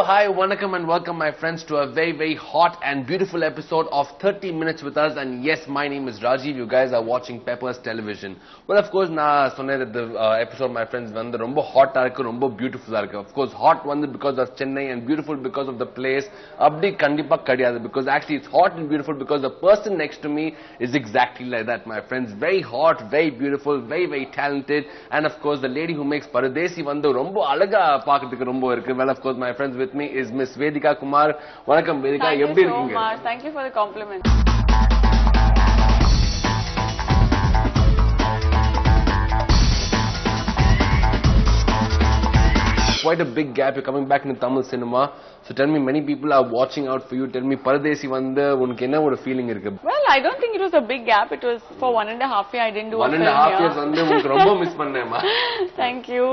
hi, Vanakkam and welcome my friends to a very hot and beautiful episode of 30 Minutes with Us. And yes, my name is Rajiv. You guys are watching Peppers Television. Well, of course, na sonne that the episode, my friends, vandu romba hot ah irukku, romba beautiful ah irukku. Of course, hot vandu because of Chennai and beautiful because of the place. Abdi kandipa kadiyadu because actually it's hot and beautiful because the person next to me is exactly like that, my friends. Very hot, very beautiful, very talented, and of course the lady who makes Paradesi vandu romba alaga paakradhukku romba irukku. Well, of course, my friends, with me is Miss Vedika Kumar. Vanakkam Vedika, எப்படி இருக்கீங்க? Thank you so much. Thank you for the compliment. Quite a big gap. You're coming back in Tamil cinema. So tell me, many people are watching out for you. Tell me, Paradesi vanda unku enna oru feeling irukku? Well, I don't think it was a big gap. It was for 1.5 years I didn't do a film. 1.5 years vanda unku romba miss pannema. Thank you.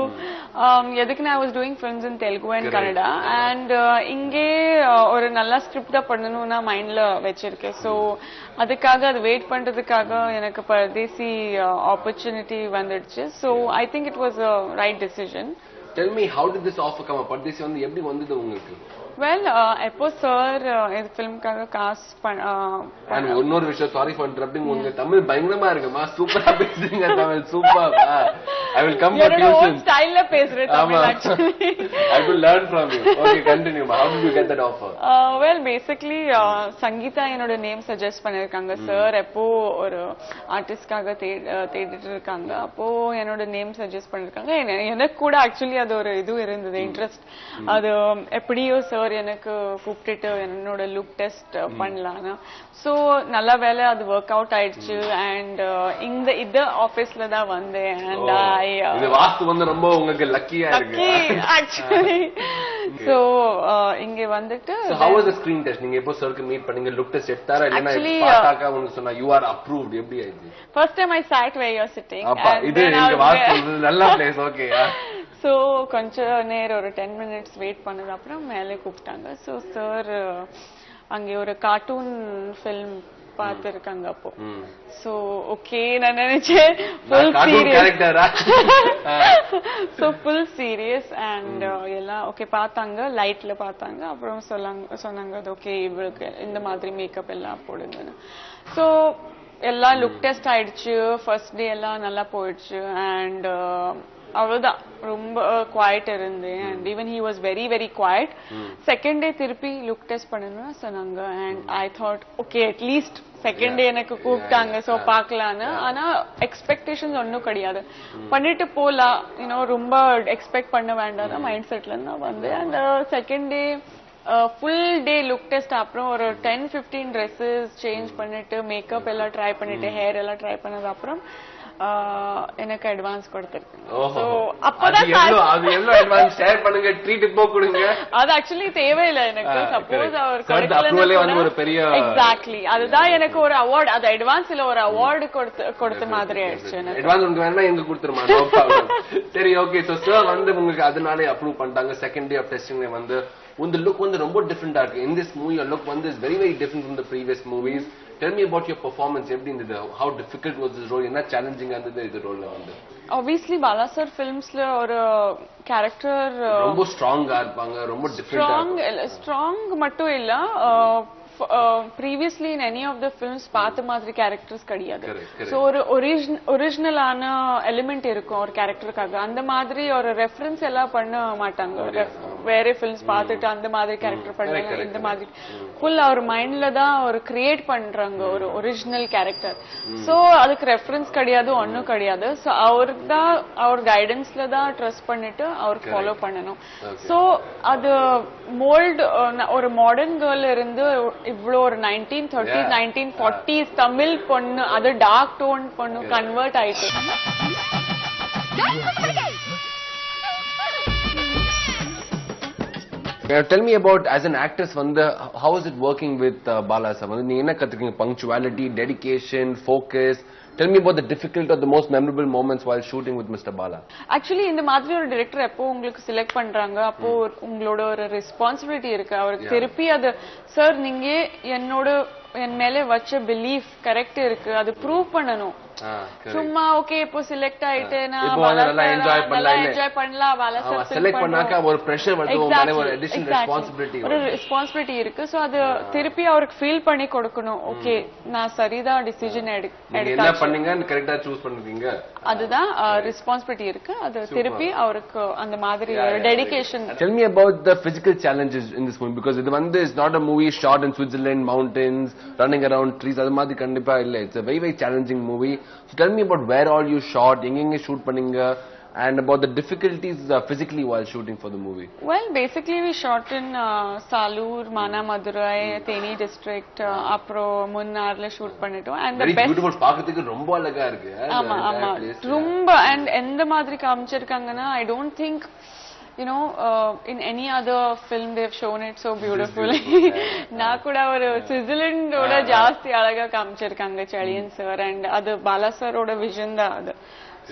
Yadukna I was doing films in Telugu and Kannada, and inge oru nalla script da pannanuna mind la vechirukken. So adukkaga adu wait pandradhukkaga enakku Paradesi opportunity vandiduchu. So I think it was a right decision. Tell me, how did this offer come up? Paradesi vandu eppadi vandadhu ungalku? Well, Eppo sir is film kaga cast and one vishal, sorry for interrupting, unga Tamil பயங்கரமா இருக்குமா, சூப்பரா பேசுறீங்க Tamil, super. I will come for tuition. Your own style la பேசுற Tamil actually. I will learn from you. Okay, continue. How did you get that offer? Well, basically Sangeeta என்னோட name suggest பண்ணிருக்காங்க. Sir எப்போ ஒரு ஆர்டிஸ்ட்காக தேடிட்டு இருக்காங்க. அப்போ என்னோட நேம் சஜஸ்ட் பண்ணிருக்காங்க. எனக்கு கூட ஆக்சுவலி அது ஒரு இது இருந்தது, இன்ட்ரெஸ்ட். அது எப்படியோ சார் எனக்கு கூப்பிட்டுட்டு என்னோட லுக் டெஸ்ட் பண்ணலான்னு. சோ நல்ல வேலை அது ஒர்க் அவுட் ஆயிடுச்சு. அண்ட் இந்த ஆபீஸ்ல தான் வந்தேன். அண்ட் இது வாஸ்து வந்து ரொம்ப உங்களுக்கு லக்கியா இருக்கு ஆக்சுவலி. சோ இங்க வந்துட்டு how was the screen test? நீங்க எப்போ சர்க்கு மீட் பண்ணீங்க? லுக் டெஸ்ட் எடுத்தாரா இல்லனா பாத்தாக்க உங்களுக்கு சொன்னா you are approved? எப்படி ஆயிடுச்சு? First time I sat where you are sitting. அப்பா இது இந்த வாஸ்து நல்ல பிளேஸ். ஓகே. சோ கொஞ்ச நேரம் ஒரு 10 minutes வெயிட் பண்ணது அப்புறம் மேலே கூப்பிட்டாங்க. சோ சார் அங்கே ஒரு கார்ட்டூன் ஃபில்ம் பார்த்திருக்காங்க அப்போ. சோ ஓகே நான் நினைச்சேன் full serious. So full serious and எல்லாம் ஓகே பார்த்தாங்க, லைட்ல பார்த்தாங்க. அப்புறம் சொன்னாங்க ஓகே இவளுக்கு இந்த மாதிரி மேக்கப் எல்லாம் போடுங்கன்னு. சோ எல்லாம் லுக் டெஸ்ட் ஆயிடுச்சு. ஃபர்ஸ்ட் டே எல்லாம் நல்லா போயிடுச்சு. அண்ட் அவ்வளவுதான், ரொம்ப குவாய்ட் இருந்தேன். And even he was very quiet. Second day திருப்பி லுக் டெஸ்ட் பண்ணணும்னு சொன்னாங்க. And I thought okay at least second day எனக்கு கூப்பிட்டாங்க, சோ பாக்கலான்னு. ஆனா எக்ஸ்பெக்டேஷன்ஸ் ஒன்னும் கிடையாது, பண்ணிட்டு போலாம், ரொம்ப எக்ஸ்பெக்ட் பண்ண வேண்டாம் மைண்ட் செட்ல இருந்து வந்து. அந்த second day full day look test அப்புறம் ஒரு 10-15 ட்ரெஸ்ஸஸ் சேஞ்ச் பண்ணிட்டு மேக்கப் எல்லாம் ட்ரை பண்ணிட்டு ஹேர் எல்லாம் ட்ரை பண்ணது அப்புறம் எனக்கு அட்வான்ஸ் கொடுத்திருக்கேன். அது ஆக்சுவலி தேவையில்லை எனக்கு. சப்போஸ் அவர் எக்ஸாக்ட்லி அதுதான் எனக்கு ஒரு அவார்ட், அது அட்வான்ஸ் இல்ல ஒரு அவார்டு கொடுத்த மாதிரி ஆயிடுச்சு. சரி, ஓகே. சோ சார் வந்து உங்களுக்கு அதனாலே அப்ரூவ் பண்ணிட்டாங்க. செகண்ட் டே ஆஃப் டெஸ்டிங் வந்து உங்க லுக் வந்து ரொம்ப டிஃபரெண்டா இருக்கு. In this movie your look வந்து is very different from the previous movies. Tell me about your performance. எப்படி இருந்தது? How difficult was this role? என்ன சேலஞ்சிங் இருந்தது இது ரோல்ல வந்து? Obviously பாலா சார் ஃபிலிம்ஸ்ல ஒரு கேரக்டர் ரொம்ப ஸ்ட்ராங்கா இருப்பாங்க, ரொம்ப டிஃபரெண்டா. ஸ்ட்ராங் மட்டும் இல்ல, previously in any of the films பார்த்த மாதிரி கேரக்டர்ஸ் கிடையாது. சோ ஒரு ஒரிஜினலான எலிமெண்ட் இருக்கும் ஒரு கேரக்டருக்காக. அந்த மாதிரி ஒரு ரெஃபரன்ஸ் எல்லாம் பண்ண மாட்டாங்க. வேற ஃபிலிம்ஸ் பார்த்துட்டு அந்த மாதிரி கேரக்டர் பண்ணாங்க, இந்த மாதிரி ஃபுல் அவர் மைண்ட்ல தான் ஒரு கிரியேட் பண்றாங்க ஒரு ஒரிஜினல் கேரக்டர். சோ அதுக்கு ரெஃபரன்ஸ் கிடையாது, ஒன்னும் கிடையாது. சோ அவருக்கு தான் அவர் கைடன்ஸ்ல தான் ட்ரஸ்ட் பண்ணிட்டு அவருக்கு ஃபாலோ பண்ணணும். சோ அது மோல்ட் ஒரு மாடர்ன் கேர்ள் இருந்து இவ்வளோ ஒரு 1930s 1940s தமிழ் பொண்ணு, அது டார்க் டோன் பொண்ணு கன்வெர்ட் ஆயிட்டு. Tell me about, as an actress, how is it working with Bala sir? நீங்க என்ன கத்துக்கிங்க? Punctuality, dedication, focus. Tell me about the difficult or the most memorable moments while shooting with Mr. Bala. Actually, இந்த மாதிரி ஒரு director எப்போ உங்களுக்கு select பண்றாங்க அப்போ உங்களோட ஒரு ரெஸ்பான்சிபிலிட்டி இருக்கு. அவருக்கு திருப்பி அது சார் நீங்க என் மேலே வச்ச பிலீஃப் கரெக்ட் இருக்கு, அது ப்ரூவ் பண்ணணும். சும்மா ஓகே இப்போ செலக்ட் ஆயிட்டேனா நல்லா என்ஜாய் பண்ணலாம் பாலா சார் செலக்ட் பண்ணாக்க ஒரு பிரஷர் வருது உங்க மேல ஒரு அடிஷனல் ரெஸ்பான்சிபிலிட்டி ஒரு ரெஸ்பான்சிபிலிட்டி இருக்கு சோ அது திருப்பி அவருக்கு ஃபீல் பண்ணி கொடுக்கணும் ஓகே நான் சரிதான் டிசிஷன் என்ன பண்ணீங்க கரெக்ட்டா சூஸ் பண்ணுவீங்க அதுதான் ரெஸ்பான்சிபிலிட்டி இருக்கு அது திருப்பி அவருக்கு அந்த மாதிரி ஒரு dedication Tell me about the physical challenges in this movie because இது வந்து is not a movie shot in Switzerland mountains running around trees அது மாதிரி கண்டிப்பா இல்ல it's a very very challenging movie so tell me about where all you shot எங்க shoot பண்ணீங்க and about the difficulties physically while shooting for the movie. Well, basically we shot in Salur, Mana Madurai, Theni district, apro Munnarla shoot பண்ணிட்டோம் and the very best beautiful பாக்கிறதுக்கு ரொம்ப அழகா இருக்கு ஆமா ஆமா ரொம்ப and எந்த மாதிரி காமிச்சிருக்காங்கன்னா I don't think you know in any other film they've shown it so beautifully நான் கூட ஒரு Switzerland ஓட ஜாஸ்தி அழகா காமிச்சிருக்காங்க Chalian sir and அது பாலா sir ஓட vision தான் அது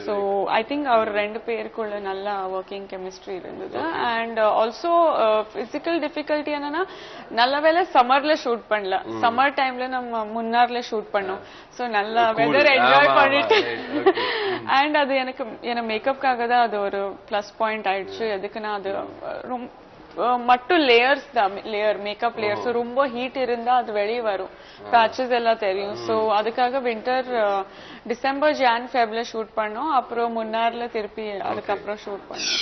so I think our rendu perkulla nalla working chemistry irundhudu and also physical difficulty enna nalla vela summer la shoot pannala summer time la nam munnar la shoot pannom so nalla weather enjoy pannittu and adu enakku ena makeup kaga da adu oru plus point aichu edukku na adu மட்டு layers தான் layer makeup layers ரொம்ப heat இருந்தா அது வெளியே வரும் patches எல்லாம் தெரியும் so அதுக்காக வின்டர் டிசம்பர் ஜான் ஃபெப்ல ஷூட் பண்ணோம் அப்புறம் முன்னார்ல திருப்பி அதுக்கப்புறம் ஷூட் பண்ணோம்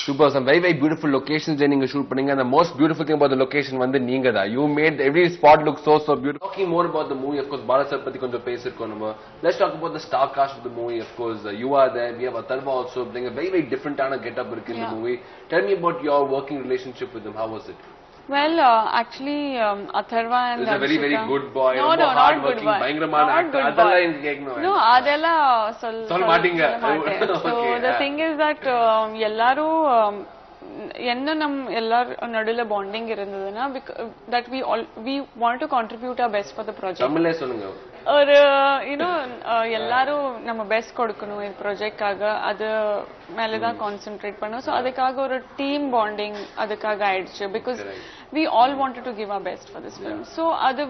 Super, some very very beautiful locations நீங்க shoot பண்ணீங்க and the most beautiful thing about the location வந்து நீங்க தான் you made every spot look so beautiful. Talking more about the movie, of course Bala sir பத்தி கொஞ்சம் பேசிருக்கோம் நம்ம. Let's talk about the star cast of the movie. Of course you are there, we have Atharva also playing a very very different kind of get up in the movie. Tell me about your working relationship with him. How was it? Well, actually, Atharva and he's a very very good boy. No, hard working, பயங்கரமான actor. அதெல்லாம் எனக்கு கேட்கணும். No, அதெல்லாம் சொல்ல மாட்டீங்க. So the thing is that எல்லாரும் என்ன நம் எல்லாரும் நடுவுல பாண்டிங் இருந்ததுன்னா that we want to contribute our best for the project. தமிழ்ல சொல்லுங்க. ஒரு எல்லாரும் நம்ம பெஸ்ட் கொடுக்கணும் இந்த ப்ராஜெக்ட்காக அது மேல தான் கான்சென்ட்ரேட் பண்ணோம் சோ அதுக்காக ஒரு டீம் பாண்டிங் அதுக்காக ஆயிடுச்சு because we all wanted to give our best for this film so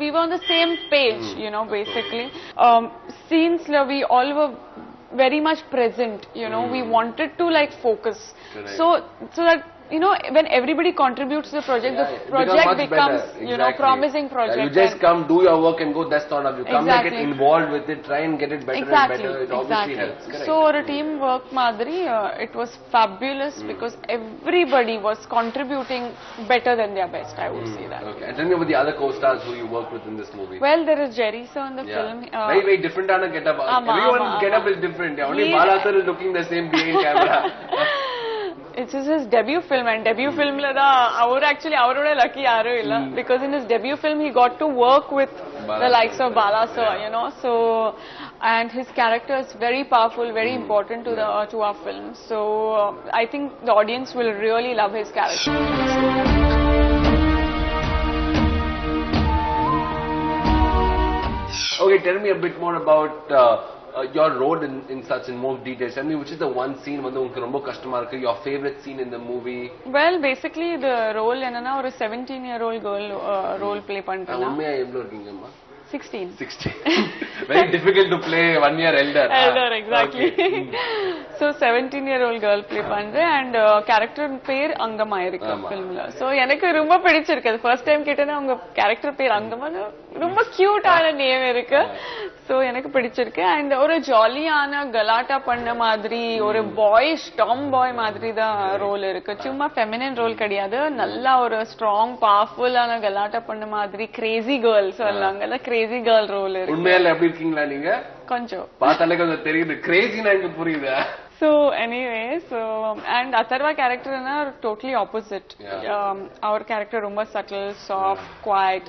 we were on the same page you know basically scenes la we all were very much present you know we wanted to like focus so that you know when everybody contributes to the project the project becomes you know promising project you just come do your work and go that's not enough you come and get involved with it try and get it better and better it obviously helps correct so our team work madri it was fabulous because everybody was contributing better than their best I would say that okay and tell me about the other co-stars who you work with in this movie well there is Jerry sir in the film very very different ana get up everyone's get up is different only Bala sir is looking the same behind camera It's his debut film and debut film la da actually avaroda lucky yaru illa because in his debut film he got to work with the likes of Bala sir you know so and his character is very powerful very important to the to our film so I think the audience will really love his character Okay, tell me a bit more about your role in such in more details. Tell me which is the one scene வந்து உங்களுக்கு ரொம்ப கஷ்டமா இருக்கு your favorite scene in the movie well basically the role என்னன்னா ஒரு 17-year-old girl role play பண்றேன் உண்மையா எவ்வளவு இருக்கீங்க அம்மா 16 very difficult to play 1 year elder exactly so 17-year-old girl play பண்றேன் and character பேர் அங்கமா இருக்கு filmல so எனக்கு ரொம்ப பிடிச்சிருக்கு first time கேட்டேன்னா உங்க character பேர் அங்கமா ரொம்ப கியூட்டான நேம் இருக்கு so எனக்கு பிடிச்சிருக்கு and ஒரு ஜாலியான கலாட்டா பண்ண மாதிரி ஒரு பாய்ஸ் டாம் பாய் மாதிரி தான் ரோல் இருக்கு சும்மா ஃபெமினின் ரோல் கிடையாது நல்லா ஒரு ஸ்ட்ராங் பவர்ஃபுல்லான கலாட்டா பண்ண மாதிரி கிரேசி கேர்ள் சொல்லாங்கல்ல கிரேசி கேர்ள் ரோல் இருக்கு உண்மையில எப்படி இருக்கீங்களா நீங்க கொஞ்சம் பார்த்தாலே கொஞ்சம் தெரியுது கிரேசினா எனக்கு புரியுது so anyway so and Atharva character is totally opposite our character ரொம்ப subtle soft quiet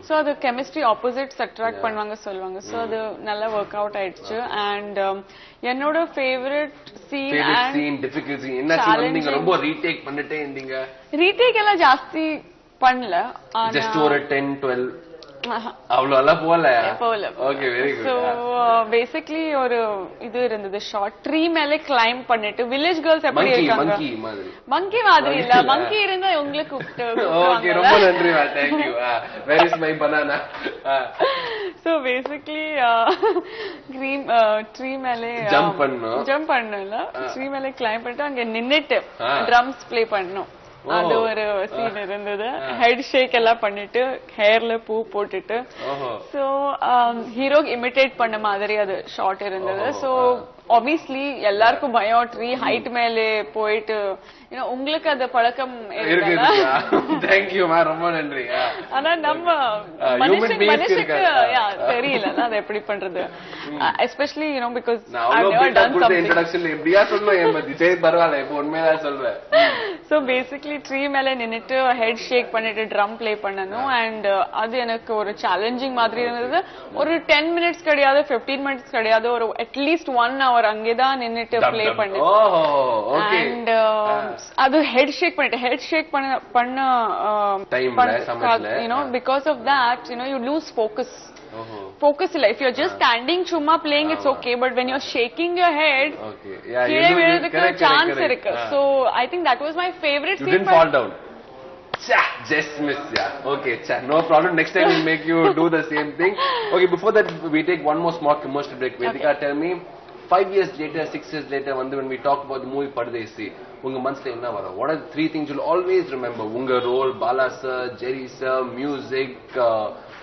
so the chemistry opposites attract பண்ணுவாங்க சொல்வாங்க so அது நல்லா work out ஆயிடுச்சு and என்னோட favorite scene difficult scene என்ன scene நீங்க ரொம்ப ரீடேக் பண்ணிட்டே இருந்தீங்க ரீடேக் எல்லாம் ஜாஸ்தி பண்ணல just ஒரு 10 12 அவ்வளவு எல்லாம் போல. போல. Okay, very good. So basically ஒரு இது இருந்தது ஷார்ட். ட்ரீ மேல கிளைம் பண்ணிட்டு வில்லேஜ் கேர்ள்ஸ் எப்படி இருக்காங்க, மங்கி மாதிரி. மங்கி மாதிரி இல்ல, மங்கி இருந்தா உங்களுக்கு கூப்பிட்டு. ஓகே, ரொம்ப நன்றி. Thank you. Where is my banana? So basically tree மேல ஜம்ப் பண்ணல, ட்ரீ மேல கிளைம் பண்ணிட்டு அங்க நின்னுட்டு ட்ரம்ஸ் ப்ளே பண்ணோம். அது ஒரு சீன் இருந்தது. ஹெட் ஷேக் எல்லாம் பண்ணிட்டு ஹேர்ல பூ போட்டுட்டு சோ ஹீரோ இமிட்டேட் பண்ண மாதிரி அது ஷார்ட் இருந்தது. சோ ஆப்வியஸ்லி எல்லாருக்கும் பயம், ட்ரீ ஹைட் மேலே போயிட்டு உங்களுக்கு அது பழக்கம் இருக்குல்ல. தேங்க்யூ மா, ரொம்ப நன்றி. ஆனா நம்ம மனுஷனுக்கு தெரியல அது எப்படி பண்றது, especially because I never done something. இன்ட்ரோடக்ஷன்ல எப்படியா சொல்லணும் ஏன் பத்தி சரி பரவாயில்லை, இப்போ உண்மையா சொல்றேன். சோ பேசிக்கலி ட்ரீ மேல நின்னுட்டு ஹெட் ஷேக் பண்ணிட்டு ட்ரம் ப்ளே பண்ணணும். அண்ட் அது எனக்கு ஒரு சேலஞ்சிங் மாதிரி இருந்தது. ஒரு 10 மினிட்ஸ் கிடையாது, 15 மினிட்ஸ் கிடையாது, ஒரு அட்லீஸ்ட் 1 hour அங்கேதான் நின்னுட்டு ப்ளே பண்ணேன். அண்ட் அது ஹெட் ஷேக் பண்ண because of that you lose focus. Focus இல்ல. If you're just standing chumma playing, it's okay, but when you're shaking your head, கீழே விழுறதுக்கு சான்ஸ் இருக்கு. So I think that was my favorite scene. You didn't fall down. Just miss, yeah. Okay, no problem. Next time we'll make you do the same thing. Okay, before that we take one more small commercial break. Vedika, tell me, 5 years later, 6 years later, when we talk about the movie Pardesi, unga manasla enna varum? What are the 3 things you'll always remember? Unga role, Bala sir, Jerry sir, music,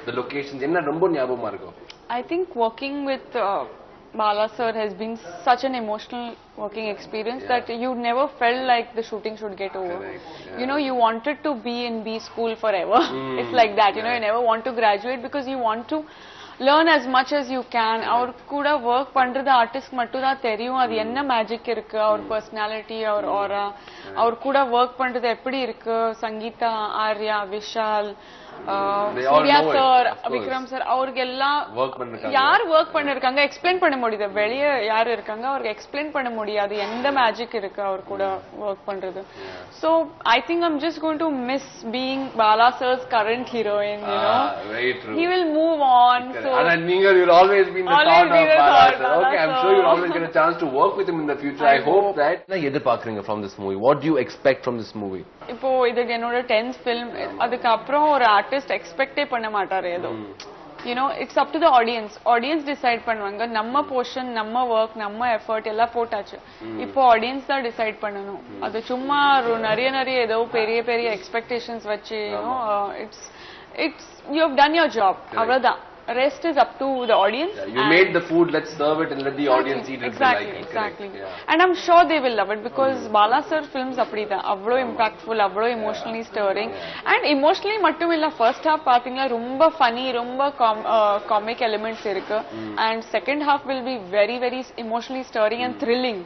the locations, enna romba nyabagama irukum? I think working with Bala sir has been such an emotional working experience that you never felt like the shooting should get over. You wanted to be in B school forever. It's like that. You never want to graduate because you want to learn as much as you can. அவர் கூட work பண்றது artist மட்டும் தான் தெரியும் அது என்ன magic இருக்கு, அவர் personality, அவர் ஆரா, அவர் கூட ஒர்க் பண்றது எப்படி இருக்கு. சங்கீதா, ஆர்யா, விஷால், சூர்யா சார், விக்ரம் சார், அவருக்கு எல்லாம் யார் ஒர்க் பண்ணிருக்காங்க எக்ஸ்பிளைன் பண்ண முடியுது. வெளியே யாரு இருக்காங்க அவருக்கு எக்ஸ்பிளைன் பண்ண முடியாது எந்த மேஜிக் இருக்கு அவர் கூட ஒர்க் பண்றது. So I think I'm just going to miss being Bala sir's current heroine. Very true. He will move on. So and you'll always be in the thought of Bala sir. Okay, I'm sure you'll always get a chance to work with him in the future. I hope that. என்ன எதிர்பார்க்கறீங்க from this movie? What do you expect from this movie? இப்போ இது என்னோட 10th film. அதுக்கு அப்புறம் ஒரு artist எக்ஸ்பெக்டே பண்ண மாட்டாரு ஏதோ. It's up to the audience decide பண்ணுவாங்க. நம்ம போர்ஷன், நம்ம ஒர்க், நம்ம எஃபர்ட் எல்லாம் போட்டாச்சு. இப்போ ஆடியன்ஸ் தான் டிசைட் பண்ணணும். அது சும்மா நிறைய ஏதோ பெரிய பெரிய எக்ஸ்பெக்டேஷன்ஸ் வச்சு it's you have done your job, அவ்வளவுதான். Rest is up to the audience. You made the food, let's serve it and let the audience eat it. Exactly. And I'm sure they will love it because Bala sir films அப்படிதா அவ்ளோ impactful, அவ்ளோ emotionally stirring. And emotionally மட்டும் இல்ல, first half பாத்தீங்கன்னா ரொம்ப funny, ரொம்ப comic elements இருக்கு. And second half will be very very emotionally stirring and thrilling.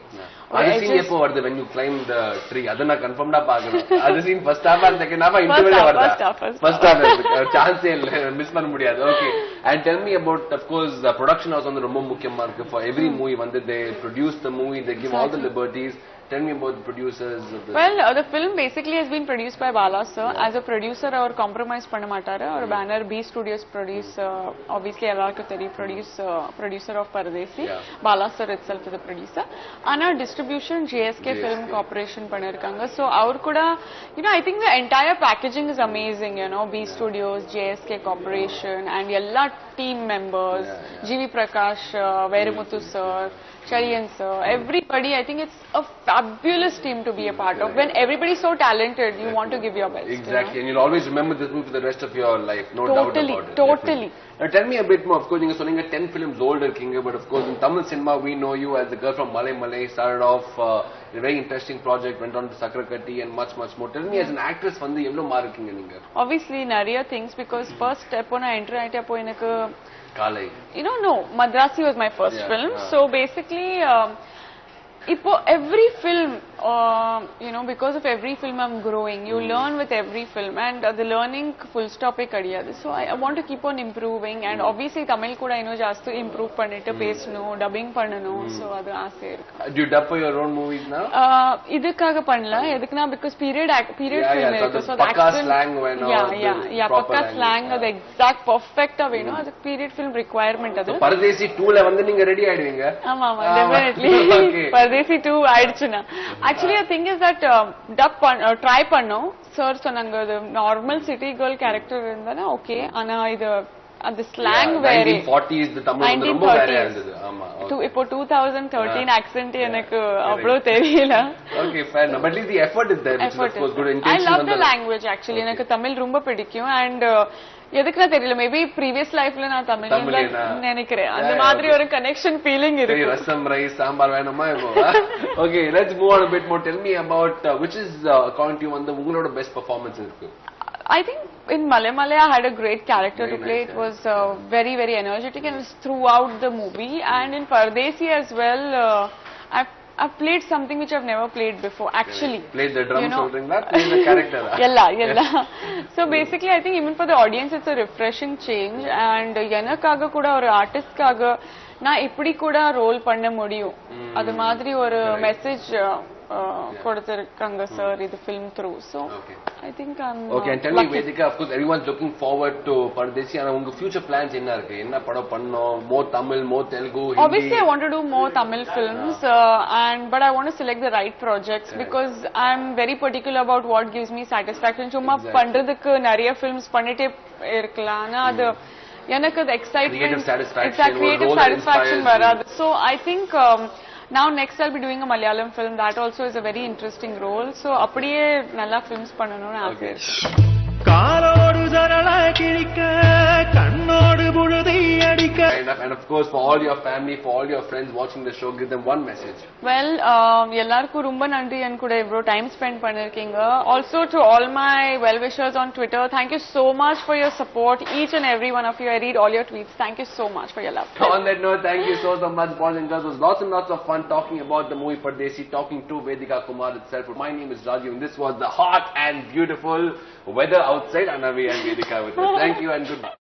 அது சீன் எப்போ வருது when you climb the tree? அத நான் கன்ஃபார்ம்டா பார்க்கணும். அது scene first half and second half இன்டர்வல்ல வருதா? First half சான்ஸே இல்ல, மிஸ் பண்ண முடியாது. Okay, and tell me about, of course, the production house வந்து ரொம்ப முக்கியமா இருக்கு. For every movie வந்து they produce the movie, they give all the liberties. Tell me about the producers of this. Well, the film basically has been produced by Bala sir. As a producer, our compromise பண்ண மாட்டாரு. Our banner B Studios produce, obviously எல்லாருக்கும் தெரியும், producer of Pardesi. Bala sir itself is the producer. ஆனா distribution JSK Film Corporation பண்ணிருக்காங்க. So அவர் கூட I think the entire packaging is amazing. B Studios, JSK Corporation and எல்லா team members, GV Prakash, Veramuthu sir, Chariyan sir, everybody. I think it's a fabulous team to be a part of. When everybody's so talented, you want to give your best. Exactly, and you'll always remember this movie for the rest of your life. No doubt about it. Totally. Now tell me a bit more. Of course, you are 10 films older, Kinga, but of course in Tamil cinema we know you as the girl from Malay. Started off a very interesting project, went on to Sakrakatti and much more. Tell me, as an actress, வந்து எவ்வளவு மார்க்கிங்க நீங்க? Obviously நிறைய things, because first step on enter ஆயிட்டப்போ எனக்கு Kalai. No, Madrasi was my first film. So basically Ipo every film, you know, because of every film I'm growing. You learn with every film, and the learning full stop e kadiyadu. So I want to keep on improving, and obviously Tamil kuda ino jastu improve pannittu pesano, dubbing pannano. So adu aasai irukku. Do you dub for your own movies now? Idukaga pannala. Edukna because period film irukku. So the accent, slang veno. Yeah, pakka slang adu exact perfect ah veno. Adu period film requirement adu. So Paradesi 2 la vandu neenga ready aiduvinga? Ama definitely. Okay. Paradesi 2 aiduchuna. Actually the thing is that try பண்ணோம். Sir சொன்னாங்க அது normal city girl character இருந்தானே okay, ஆனா இது அந்த slang வேற 1940s the Tamil ரொம்ப வேற இருந்தது. ஆமா. இப்போ 2013 accent எனக்கு அவ்வளவு தெரியல. Okay, fair enough. But at least the effort is there, which is of course good intention. I love the language actually. எனக்கு தமிழ் ரொம்ப பிடிக்கும். And எதுக்குனா தெரியல, மேபி ப்ரீவியஸ் லைஃப்ல நான் தமிழ்ல நினைக்கிறேன். அந்த மாதிரி ஒரு கனெக்ஷன் ஃபீலிங் இருக்கு. ரசம் ரைஸ் சாம்பார் வேணுமா இப்போ? Okay, let's move on a bit more. Tell me about which is according to you வந்து உங்களோட பெஸ்ட் பெர்ஃபார்மன்ஸ் இருக்கு? I think in Malaymalaya I had a great character to play. It was very, very energetic and throughout the movie. And in Pardesi as well, I've played something which I've never played before. Actually, played the drums, something that played the character. Yella. So basically, I think even for the audience, it's a refreshing change. And Yanakaga kuda or artist kaga na ipdi kuda role panna mudiyum. Adu madri or message கொடுத்திருக்காங்க sir இது film through. So I think I'm okay. And tell me Vedika, of course everyone's looking forward to Pardesi. And unga future plans enna irukku? Enna padam pannom? More Tamil, more Telugu, Hindi? Obviously I want to do more Tamil films, but I want to select the right projects because I'm very particular about what gives me satisfaction. Chumma பண்றதுக்கு நிறைய films பண்ணிட்டே இருக்கலாம், ஆனா அது எனக்கு the excitement, creative satisfaction வராது. So I think now next I'll be doing a Malayalam film that also is a very interesting role. So அப்படியே நல்லா films பண்ணனும்னு ஆசை இருக்கு. காலோடு ஜரளா கிழிக்க கண்ணோடு புழுதி அடிக்க. And of course for all your family, for all your friends watching the show, give them one message. Well, எல்லாருக்கும் ரொம்ப நன்றி என் கூட இவ்ளோ டைம் ஸ்பெண்ட் பண்ணிருக்கீங்க. Also to all my well wishers on Twitter, thank you so much for your support, each and every one of you. I read all your tweets. Thank you so much for your love. On that note, thank you so much boys and girls. It was lots and lots of fun talking about the movie Pardesi, talking to Vedika Kumar itself. My name is Rajiv and this was the hot and beautiful weather outside, and we and Vedika with us. Thank you and goodbye.